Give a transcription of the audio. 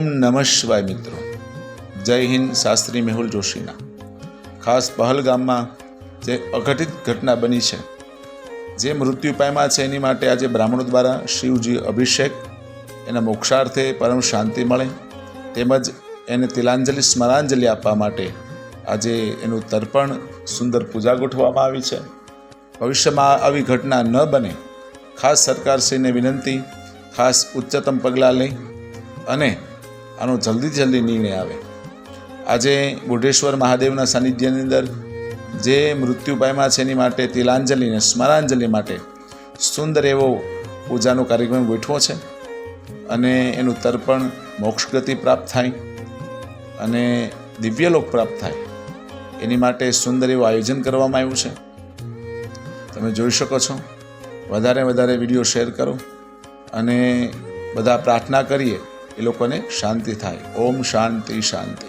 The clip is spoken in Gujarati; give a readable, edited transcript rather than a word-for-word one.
નમઃ શિવાય મિત્રો, જય હિન્દ. શાસ્ત્રી મેહુલ જોશીના ખાસ પહલગામમાં જે અઘટિત ઘટના બની છે, જે મૃત્યુ પામ્યા છે, એની માટે આજે બ્રાહ્મણો દ્વારા શિવજી અભિષેક, એના મોક્ષાર્થે પરમ શાંતિ મળે, તેમજ એને તિલાંજલિ સ્મરાંજલિ આપવા માટે આજે એનું તર્પણ સુંદર પૂજા ગોઠવવામાં આવી છે. ભવિષ્યમાં આવી ઘટના ન બને, ખાસ સરકારશ્રીને વિનંતી, ખાસ ઉચ્ચતમ પગલાં લઈ અને આનો જલ્દીથી જલ્દી નિર્ણય આવે. આજે બુઢેશ્વર મહાદેવના સાનિધ્યની અંદર જે મૃત્યુ પામ્યા છે એની માટે તિલાંજલિ અને સ્મરાંજલિ માટે સુંદર એવો પૂજાનો કાર્યક્રમ ગોઠવો છે અને એનું તર્પણ મોક્ષગતિ પ્રાપ્ત થાય અને દિવ્યલોક પ્રાપ્ત થાય એની માટે સુંદર એવું આયોજન કરવામાં આવ્યું છે. તમે જોઈ શકો છો. વધારે વધારે વિડીયો શેર કરો અને બધા પ્રાર્થના કરીએ એ લોકોને શાંતિ થાય. ઓમ શાંતિ શાંતિ.